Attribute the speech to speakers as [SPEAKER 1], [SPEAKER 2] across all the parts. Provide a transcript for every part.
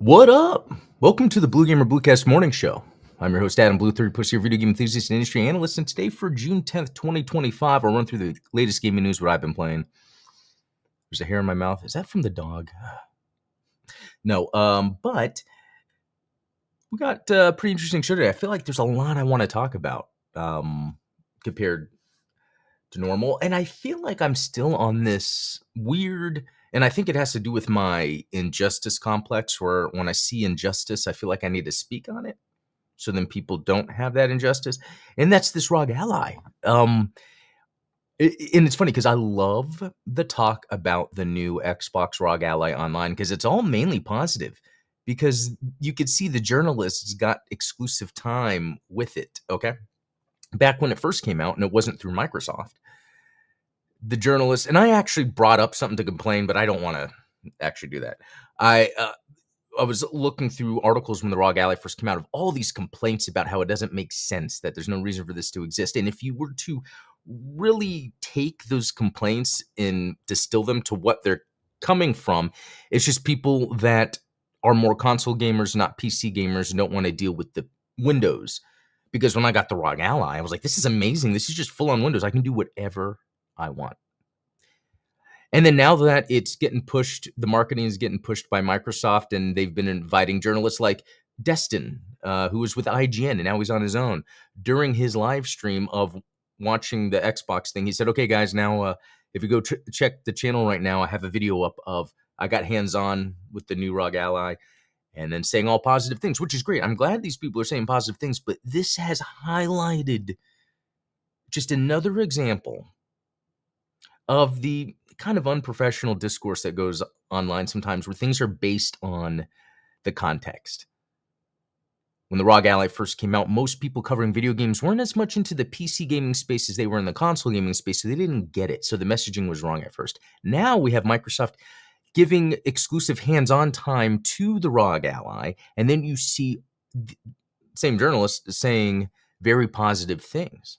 [SPEAKER 1] What up? Welcome to the Blue Gamer Bluecast Morning Show. I'm your host, Adam Blue, 30 plus year video game enthusiast and industry analyst. And today, for June 10th, 2025, I'll run through the latest gaming news, what I've been playing. There's a hair in my mouth. Is that from the dog? No, but we got a pretty interesting show today. I feel like there's a lot I want to talk about compared to normal. And I feel like I'm still on this weird, and I think it has to do with my injustice complex, where when I see injustice, I feel like I need to speak on it, so then people don't have that injustice. And that's this ROG Ally. And it's funny because I love the talk about the new Xbox ROG Ally online because it's all mainly positive, because you could see the journalists got exclusive time with it. Okay. Back when it first came out and it wasn't through Microsoft, the journalists, and I actually brought up something to complain, but I don't want to actually do that. I was looking through articles when the ROG Ally first came out of all these complaints about how it doesn't make sense, that there's no reason for this to exist. And if you were to really take those complaints and distill them to what they're coming from, it's just people that are more console gamers, not PC gamers, and don't want to deal with the Windows. Because when I got the ROG Ally, I was like, this is amazing. This is just full on Windows. I can do whatever I want. And then now that it's getting pushed, the marketing is getting pushed by Microsoft, and they've been inviting journalists like Destin, who was with IGN, and now he's on his own. During his live stream of watching the Xbox thing, he said, okay, guys, now if you go check the channel right now, I have a video up of I got hands-on with the new ROG Ally, and then saying all positive things, which is great. I'm glad these people are saying positive things, but this has highlighted just another example of the kind of unprofessional discourse that goes online sometimes, where things are based on the context. When the ROG Ally first came out, most people covering video games weren't as much into the PC gaming space as they were in the console gaming space, so they didn't get it. So the messaging was wrong at first. Now we have Microsoft giving exclusive hands-on time to the ROG Ally, and then you see the same journalists saying very positive things,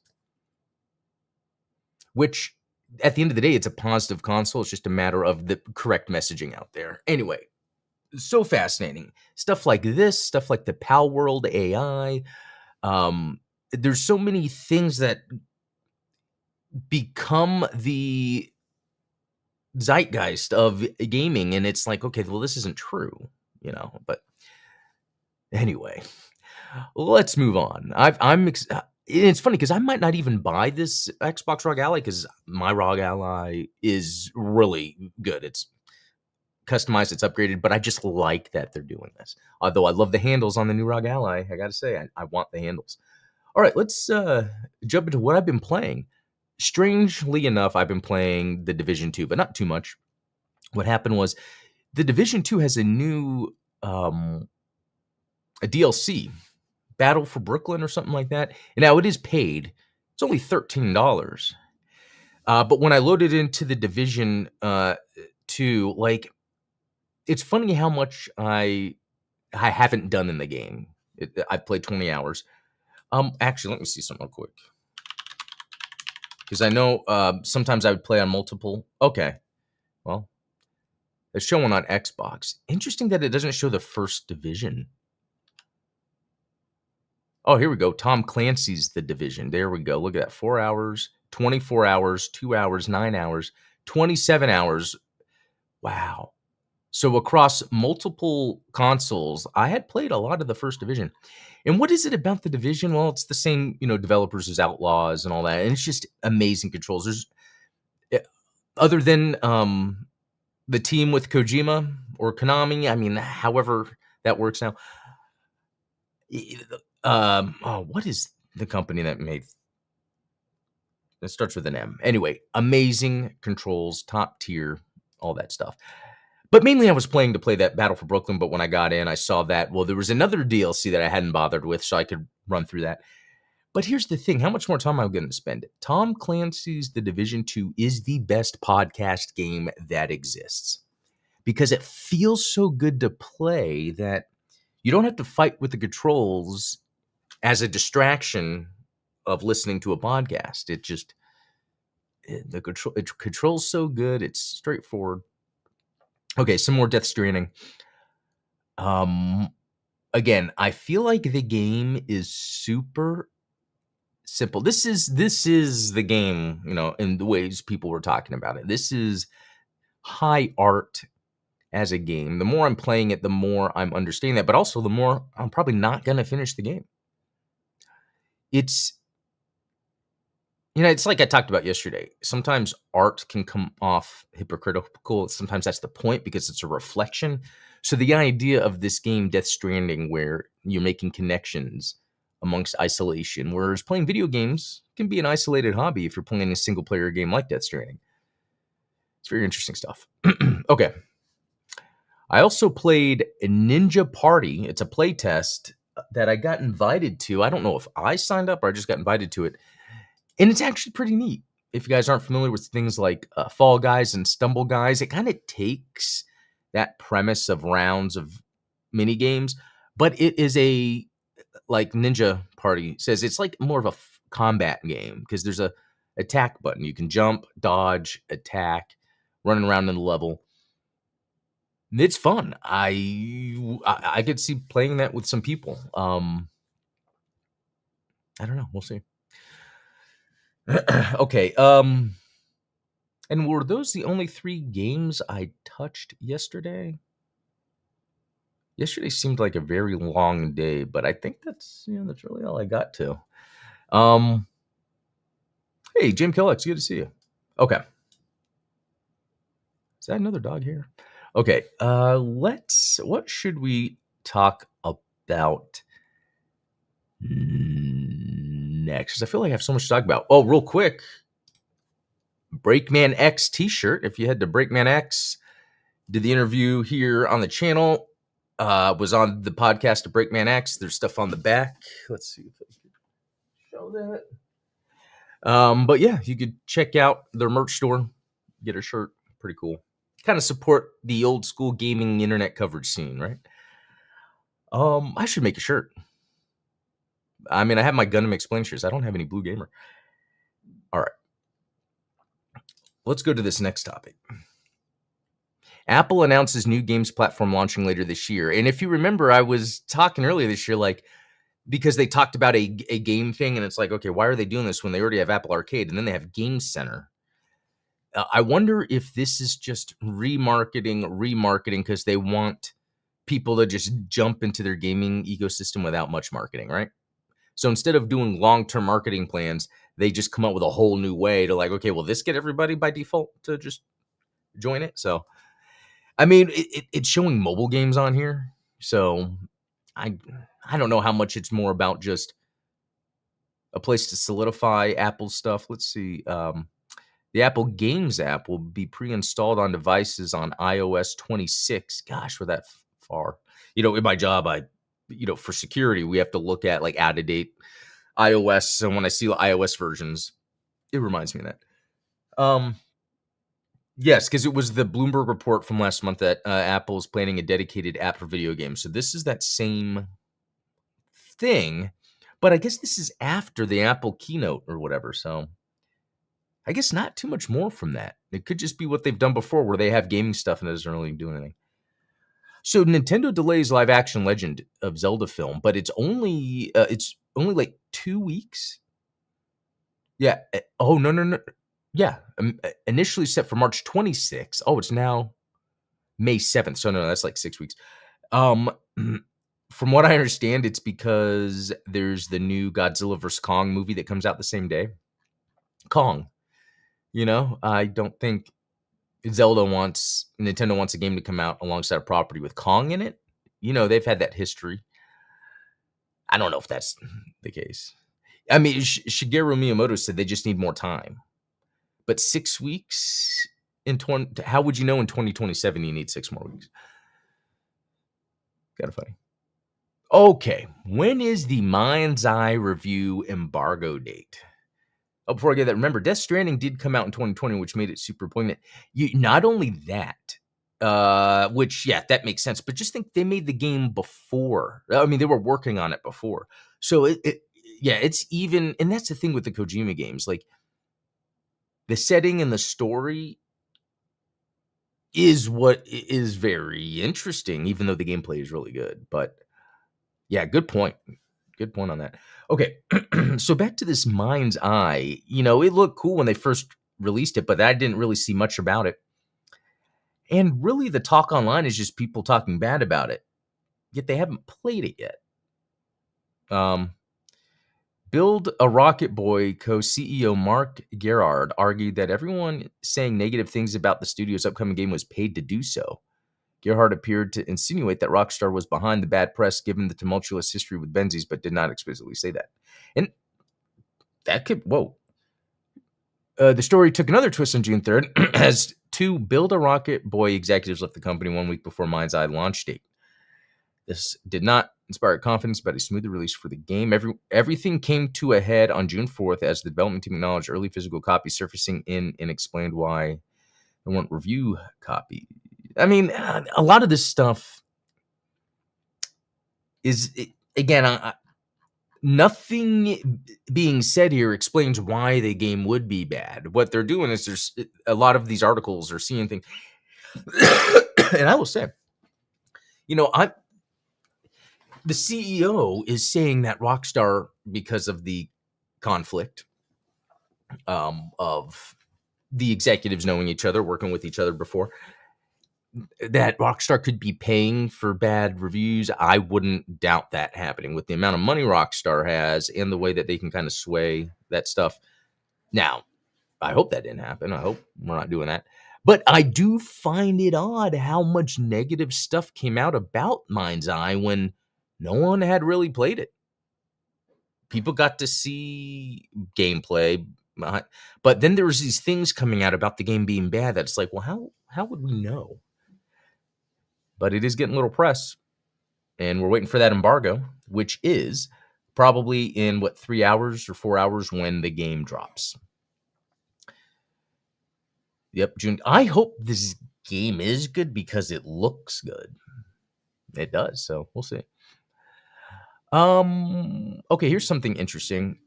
[SPEAKER 1] which at the end of the day, it's a positive console. It's just a matter of the correct messaging out there. Anyway, so fascinating. Stuff like this, stuff like the Pal World AI. There's so many things that become the zeitgeist of gaming. And it's like, okay, well, this isn't true, but anyway, let's move on. It's funny because I might not even buy this Xbox ROG Ally because my ROG Ally is really good. It's customized, it's upgraded, but I just like that they're doing this. Although I love the handles on the new ROG Ally, I gotta say, I want the handles. All right, let's jump into what I've been playing. Strangely enough, I've been playing The Division 2, but not too much. What happened was The Division 2 has a new a DLC, Battle for Brooklyn or something like that. And now it is paid. It's only $13. But when I loaded into The Division 2, like, it's funny how much I haven't done in the game. I've played 20 hours. Actually, let me see something real quick. Because I know sometimes I would play on multiple. Okay. Well, it's showing on Xbox. Interesting that it doesn't show the first Division. Oh, here we go. Tom Clancy's The Division. There we go. Look at that. 4 hours, 24 hours, 2 hours, 9 hours, 27 hours. Wow. So across multiple consoles, I had played a lot of the first Division. And what is it about the Division? Well, it's the same, developers as Outlaws and all that. And it's just amazing controls. There's, other than the team with Kojima or Konami, I mean, however that works now. What is the company that made? It starts with an M. Anyway, amazing controls, top tier, all that stuff. But mainly I was playing to play that Battle for Brooklyn, but when I got in, I saw that, well, there was another DLC that I hadn't bothered with, so I could run through that. But here's the thing. How much more time am I going to spend? Tom Clancy's The Division 2 is the best podcast game that exists, because it feels so good to play that you don't have to fight with the controls as a distraction of listening to a podcast. It controls so good. It's straightforward. Okay, some more Death Stranding. Again, I feel like the game is super simple. This is the game, in the ways people were talking about it. This is high art as a game. The more I'm playing it, the more I'm understanding that, but also the more I'm probably not going to finish the game. It's it's like I talked about yesterday. Sometimes art can come off hypocritical. Sometimes that's the point because it's a reflection. So the idea of this game, Death Stranding, where you're making connections amongst isolation, whereas playing video games can be an isolated hobby if you're playing a single player game like Death Stranding. It's very interesting stuff. Okay. I also played Ninja Party. It's a play test that I got invited to. I don't know if I signed up or I just got invited to it. And it's actually pretty neat. If you guys aren't familiar with things like Fall Guys and Stumble Guys, it kind of takes that premise of rounds of mini games, but it is like Ninja Party says, it's like more of a combat game because there's a attack button. You can jump, dodge, attack, running around in the level. It's fun. I could see playing that with some people. I don't know. We'll see. Okay. And were those the only 3 games I touched yesterday? Yesterday seemed like a very long day, but I think that's really all I got to. Hey, Jim Killex, good to see you. Okay. Is that another dog here? Okay. What should we talk about next? 'Cause I feel like I have so much to talk about. Oh, real quick. Breakman X t-shirt. If you head to Breakman X, did the interview here on the channel, was on the podcast of Breakman X. There's stuff on the back. Let's see if I can show that. But yeah, you could check out their merch store, get a shirt. Pretty cool. Kind of support the old school gaming internet coverage scene, right? I should make a shirt. I mean, I have my Gundam Explain shirts. I don't have any Blue Gamer. All right. Let's go to this next topic. Apple announces new games platform launching later this year. And if you remember, I was talking earlier this year, because they talked about a game thing, and it's like, okay, why are they doing this when they already have Apple Arcade and then they have Game Center? I wonder if this is just remarketing because they want people to just jump into their gaming ecosystem without much marketing, right? So instead of doing long-term marketing plans, they just come up with a whole new way to okay, will this get everybody by default to just join it? So, I mean, it's showing mobile games on here. So I don't know how much it's more about just a place to solidify Apple stuff. Let's see. The Apple Games app will be pre-installed on devices on iOS 26. Gosh, we're that far. In my job, for security, we have to look at out-of-date iOS. And when I see the iOS versions, it reminds me of that. Yes, because it was the Bloomberg report from last month that Apple is planning a dedicated app for video games. So this is that same thing, but I guess this is after the Apple keynote or whatever. So I guess not too much more from that. It could just be what they've done before where they have gaming stuff and it doesn't really do anything. So Nintendo delays live action Legend of Zelda film, but it's only 2 weeks. Yeah. Oh, no. Yeah. Initially set for March 26th. Oh, it's now May 7th. So no, that's 6 weeks. From what I understand, it's because there's the new Godzilla vs. Kong movie that comes out the same day. Kong. I don't think Nintendo wants a game to come out alongside a property with Kong in it. They've had that history. I don't know if that's the case. I mean, Shigeru Miyamoto said they just need more time. But 6 weeks how would you know in 2027 you need 6 more weeks? Kind of funny. Okay, when is the Mind's Eye review embargo date? Oh, before I get that, remember, Death Stranding did come out in 2020, which made it super poignant. Not only that, which, yeah, that makes sense, but just think they made the game before. I mean, they were working on it before. So, it's even, and that's the thing with the Kojima games, the setting and the story is what is very interesting, even though the gameplay is really good. But yeah, good point. Good point on that. Okay, so back to this Mind's Eye. It looked cool when they first released it, but I didn't really see much about it. And really, the talk online is just people talking bad about it. Yet they haven't played it yet. Build a Rocket Boy co-CEO Mark Gerard argued that everyone saying negative things about the studio's upcoming game was paid to do so. Gerhard appeared to insinuate that Rockstar was behind the bad press given the tumultuous history with Benzies, but did not explicitly say that. And that could, whoa. The story took another twist on June 3rd as two Build a Rocket Boy executives left the company 1 week before Mind's Eye launch date. This did not inspire confidence about a smoother release for the game. Everything came to a head on June 4th as the development team acknowledged early physical copies surfacing in and explained why they weren't review copies. I mean, a lot of this stuff is, again, nothing being said here explains why the game would be bad. What they're doing is there's a lot of these articles are seeing things. And I will say, the CEO is saying that Rockstar, because of the conflict of the executives knowing each other, working with each other before, that Rockstar could be paying for bad reviews. I wouldn't doubt that happening with the amount of money Rockstar has and the way that they can kind of sway that stuff. Now, I hope that didn't happen. I hope we're not doing that. But I do find it odd how much negative stuff came out about Mind's Eye when no one had really played it. People got to see gameplay, but then there was these things coming out about the game being bad that's like, well, how would we know? But it is getting a little press, and we're waiting for that embargo, which is probably in 3 hours or 4 hours when the game drops. Yep, June. I hope this game is good because it looks good. It does, so we'll see. Okay, here's something interesting.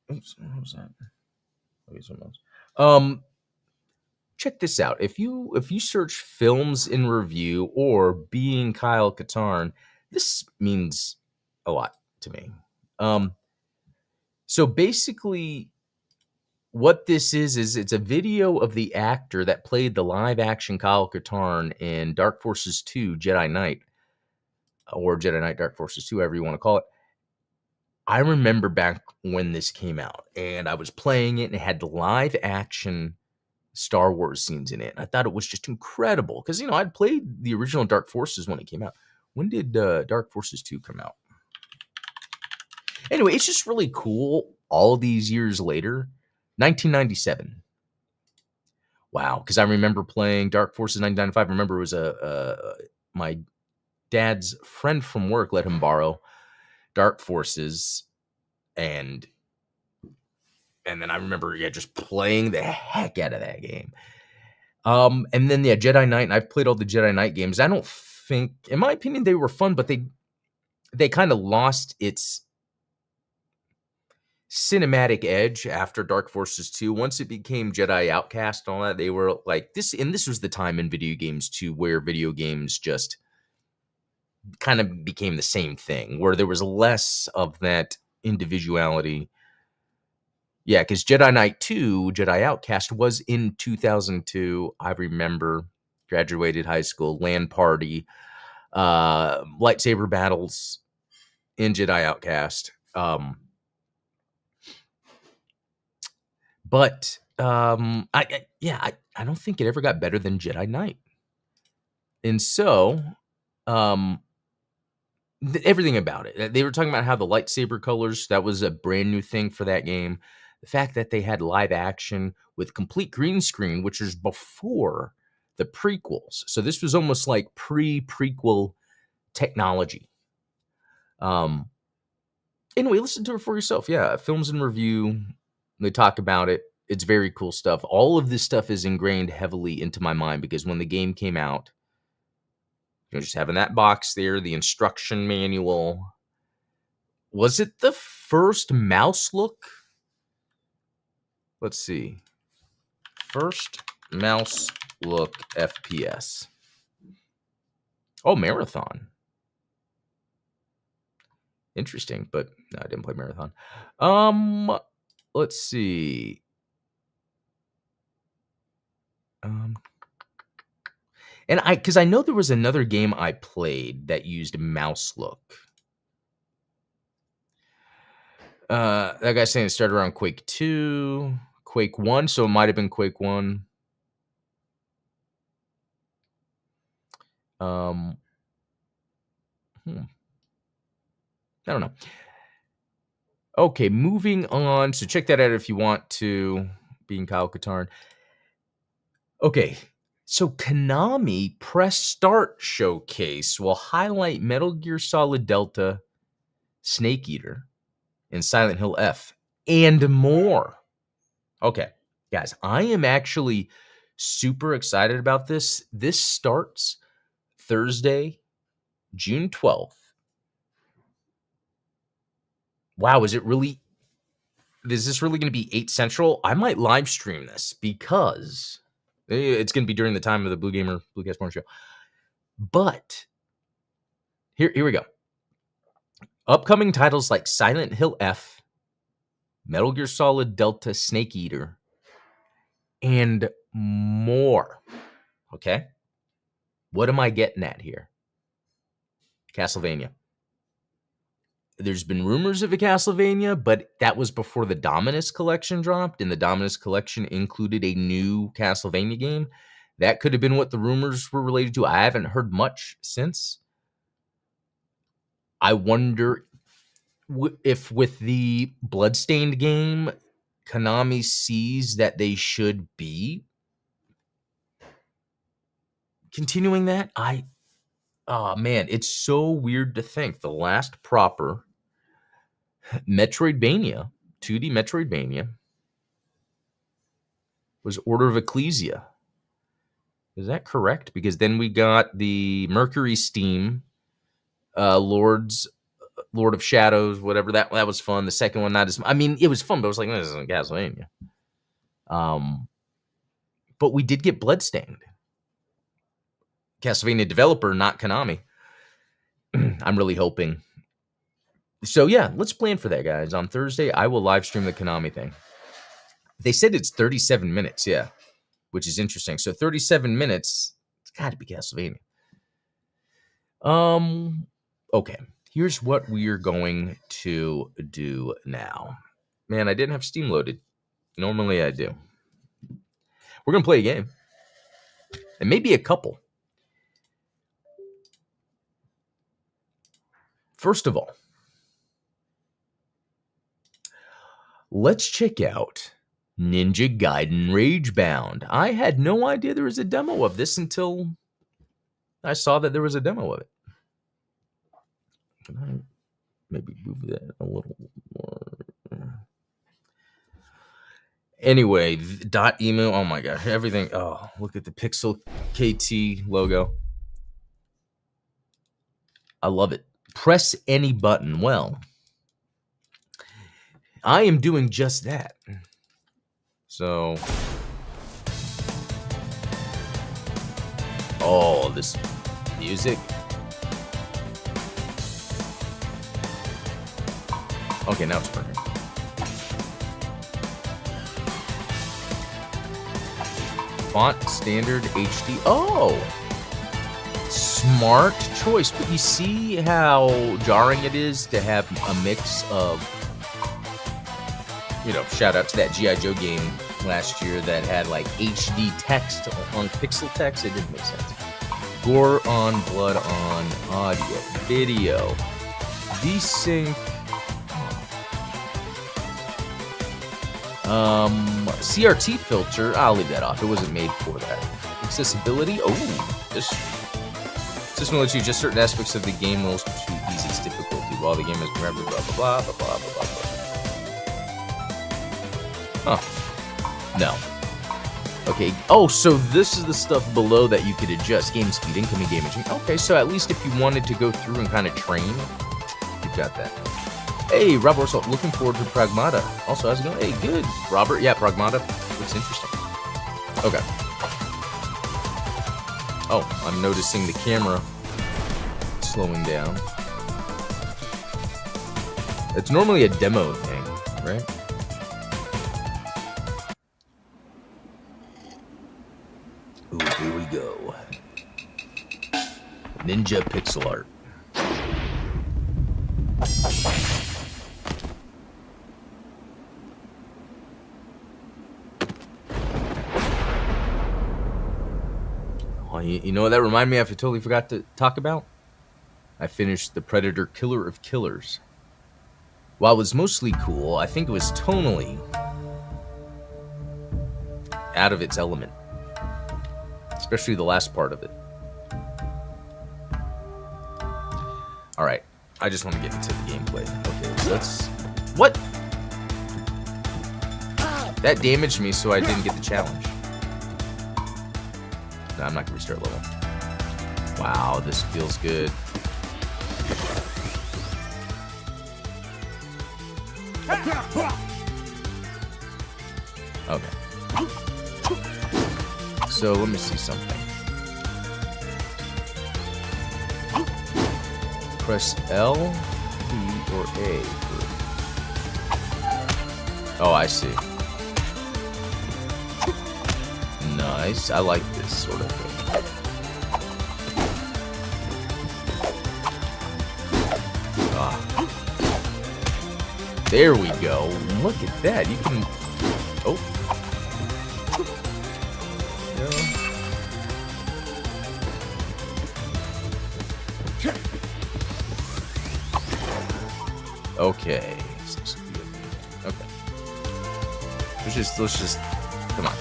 [SPEAKER 1] Oops, what was that? Okay, something else. Check this out. If you search films in review or being Kyle Katarn, this means a lot to me. So basically, what this is it's a video of the actor that played the live action Kyle Katarn in Dark Forces 2 Jedi Knight, or Jedi Knight Dark Forces 2, however you want to call it. I remember back when this came out and I was playing it and it had live action Star Wars scenes in it. I thought it was just incredible because, I'd played the original Dark Forces when it came out. When did Dark Forces 2 come out? Anyway, it's just really cool all these years later. 1997. Wow, because I remember playing Dark Forces 1995. I remember it was my dad's friend from work let him borrow Dark Forces, and then I remember just playing the heck out of that game. And then Jedi Knight, and I've played all the Jedi Knight games. I don't think, in my opinion, they were fun, but they kind of lost its cinematic edge after Dark Forces 2. Once it became Jedi Outcast and all that, they were like this, and this was the time in video games too, where video games just kind of became the same thing, where there was less of that individuality. Yeah, because Jedi Knight 2, Jedi Outcast, was in 2002. I remember graduated high school, LAN party, lightsaber battles in Jedi Outcast. But I don't think it ever got better than Jedi Knight. And so, everything about it. They were talking about how the lightsaber colors, that was a brand new thing for that game. The fact that they had live action with complete green screen, which was before the prequels. So this was almost like pre-prequel technology. Anyway, listen to it for yourself. Yeah, films and review. They talk about it. It's very cool stuff. All of this stuff is ingrained heavily into my mind because when the game came out, just having that box there, the instruction manual. Was it the first mouse look? Let's see. First mouse look FPS. Oh, Marathon. Interesting, but no, I didn't play Marathon. Let's see. And because I know there was another game I played that used mouse look. That guy's saying it started around Quake 2, Quake 1, so it might have been Quake 1. I don't know. Okay, moving on. So check that out if you want to. Being Kyle Katarn. Okay, so Konami Press Start Showcase will highlight Metal Gear Solid Delta, Snake Eater, and Silent Hill F, and more. Okay, guys, I am actually super excited about this. This starts Thursday, June 12th. Wow, is this really going to be 8 Central? I might live stream this because it's going to be during the time of the Bluecast Morning Show. But here we go. Upcoming titles like Silent Hill F, Metal Gear Solid Delta, Snake Eater, and more. Okay? What am I getting at here? Castlevania. There's been rumors of a Castlevania, but that was before the Dominus Collection dropped, and the Dominus Collection included a new Castlevania game. That could have been what the rumors were related to. I haven't heard much since. I wonder if with the Bloodstained game, Konami sees that they should be continuing that. Oh man, it's so weird to think the last proper Metroidvania, 2D Metroidvania, was Order of Ecclesia. Is that correct? Because then we got the Mercury Steam, Lord of Shadows, whatever, that was fun. The second one, not as, I mean, it was fun, but it was like, this isn't Castlevania. But we did get Bloodstained. Castlevania developer, not Konami. I'm really hoping. So yeah, let's plan for that, guys. On Thursday, I will live stream the Konami thing. They said it's 37 minutes, yeah, which is interesting. So 37 minutes, it's got to be Castlevania. Okay, here's what we're going to do now. Man, I didn't have Steam loaded. Normally I do. We're going to play a game. And maybe a couple. First of all, let's check out Ninja Gaiden Ragebound. I had no idea there was a demo of this until I saw that there was a demo of it. Can I maybe move that a little more? Anyway, .emo, oh my gosh, everything. Oh, look at the Pixel KT logo. I love it. Press any button. Well, I am doing just that. So, oh, this music. Okay, now it's burning. Font standard HD. Oh, smart choice. But you see how jarring it is to have a mix of, you know, shout out to that G.I. Joe game last year that had like HD text on pixel text. It didn't make sense. Gore on, blood on, audio, video, desync. CRT filter, I'll leave that off. It wasn't made for that. Accessibility, oh, this system lets you adjust certain aspects of the game rules to easiest difficulty while the game is remembered, blah, blah, blah, blah, blah, blah, blah. Huh. No. Okay. Oh, so this is the stuff below that you could adjust. Game speed, incoming game imaging. Okay, so at least if you wanted to go through and kind of train, you've got that. Hey, Rob Orso, looking forward to Pragmata. Also, how's it going? Hey, good. Robert, yeah, Pragmata looks interesting. Okay. Oh, I'm noticing the camera slowing down. It's normally a demo thing, right? Ooh, here we go. Ninja pixel art. Oh, you know what that reminded me of? I totally forgot to talk about? I finished The Predator Killer of Killers. While it was mostly cool, I think it was tonally out of its element. Especially the last part of it. Alright, I just want to get into the gameplay. Okay, so let's... What? That damaged me, so I didn't get the challenge. No, I'm not going to restart level. Wow, this feels good. Okay. So let me see something. Press L, B, or A. Oh, I see. Nice. I like this sort of thing. There we go. Look at that. You can... Oh. Okay. Okay. Let's just... Come on.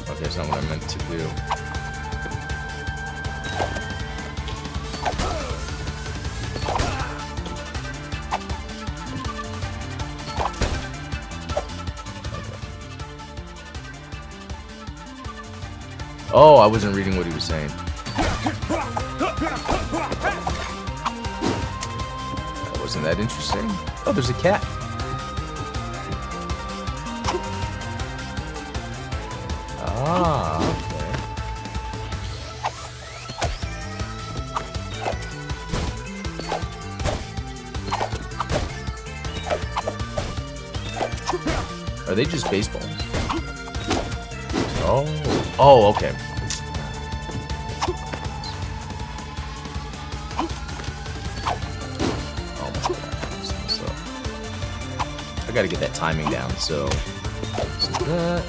[SPEAKER 1] Okay, that's not what I meant to do. Oh, I wasn't reading what he was saying. That wasn't that interesting. Oh, there's a cat. Ah, okay. Are they just baseballs? Oh, okay. I gotta get that timing down, so that.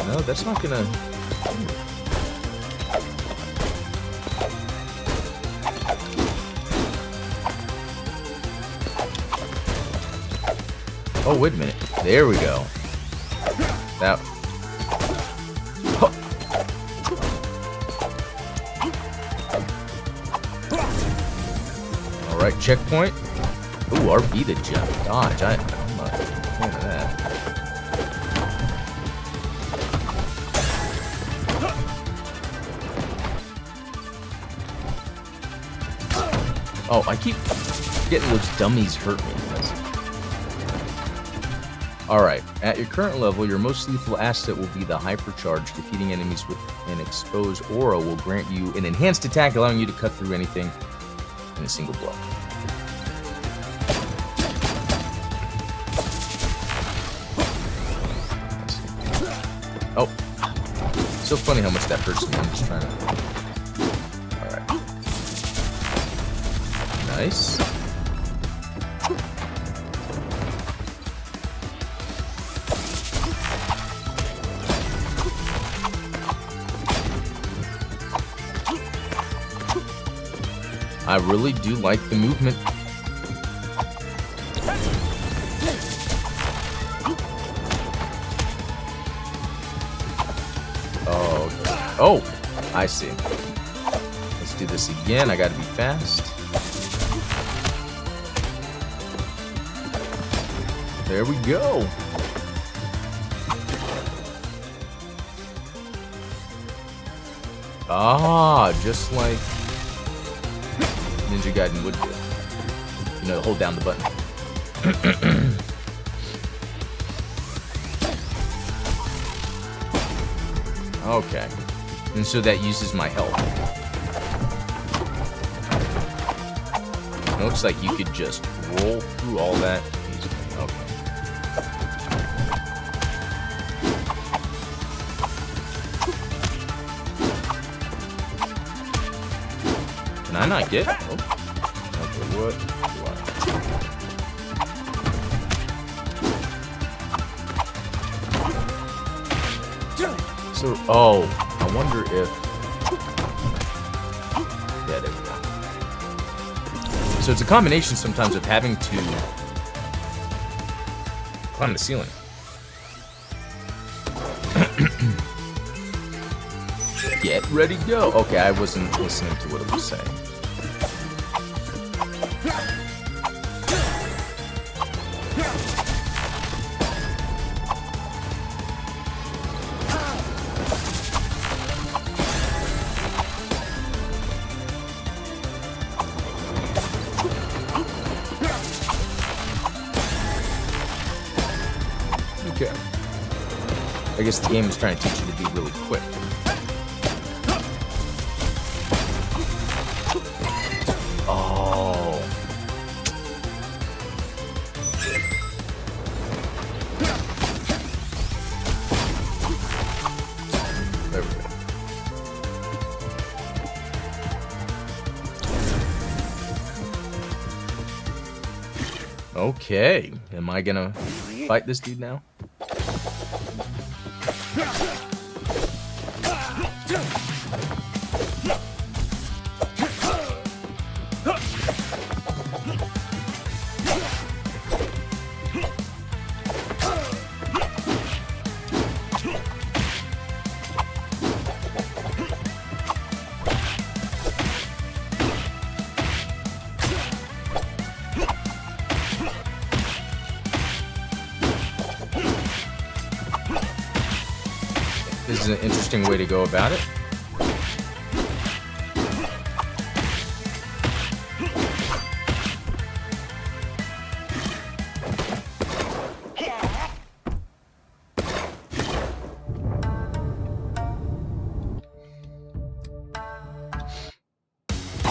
[SPEAKER 1] No, that's not gonna... Oh, wait a minute. There we go. That... Alright, checkpoint. Ooh, RB to jump. Dodge. I'm not a fan of that. Oh, I keep getting those dummies hurt me. Alright, at your current level, your most lethal asset will be the hypercharge. Defeating enemies with an exposed aura will grant you an enhanced attack, allowing you to cut through anything in a single blow. Oh. So funny how much that hurts me. I'm just trying to... Alright. Nice. I really do like the movement. Oh, okay. Oh, I see. Let's do this again. I gotta be fast. There we go. Ah, just like Ninja Gaiden would do. hold down the button. Okay. And so that uses my health. It looks like you could just roll through all that easily. Okay. Can I not get? Oh. Okay, what? So, oh, I wonder if... Yeah, there we go. So it's a combination sometimes of having to climb the ceiling. Get ready, go. Okay, I wasn't listening to what it was saying. Okay. I guess the game is trying to teach you to be really quick. Oh. There we go. Okay. Am I gonna fight this dude now? This is an interesting way to go about it.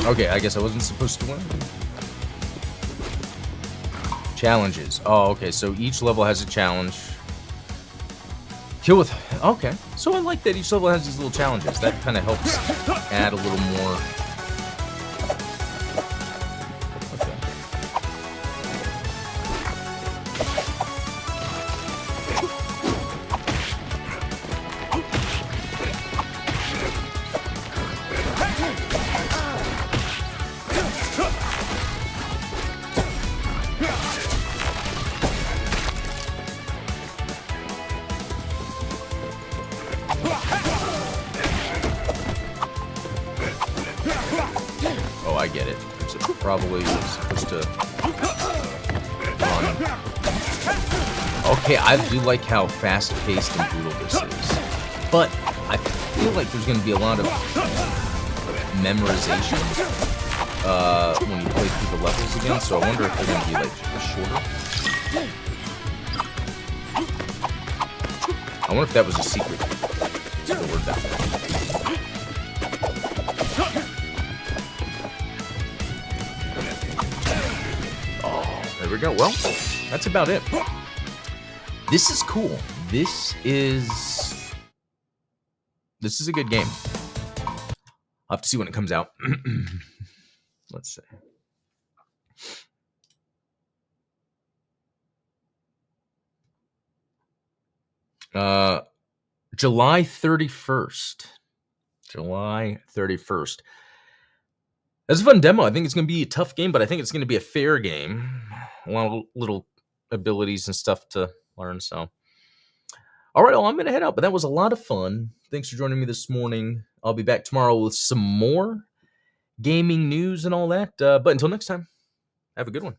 [SPEAKER 1] Okay, I guess I wasn't supposed to win. Challenges. Oh, okay, so each level has a challenge. Kill with... Okay, so I like that each level has these little challenges. That kind of helps add a little more... Okay. Oh, I get it. So probably supposed to run. Okay, I do like how fast-paced and brutal this is. But I feel like there's going to be a lot of memorization when you play through the levels again, so I wonder if they're going to be, like, shorter. I wonder if that was a secret. The word that way. There we go. Well, that's about it. This is cool. This is a good game. I'll have to see when it comes out. Let's see. July 31st. July 31st. That's a fun demo. I think it's going to be a tough game, but I think it's going to be a fair game. A lot of little abilities and stuff to learn, so. All right, well, I'm going to head out, but that was a lot of fun. Thanks for joining me this morning. I'll be back tomorrow with some more gaming news and all that. But until next time, have a good one.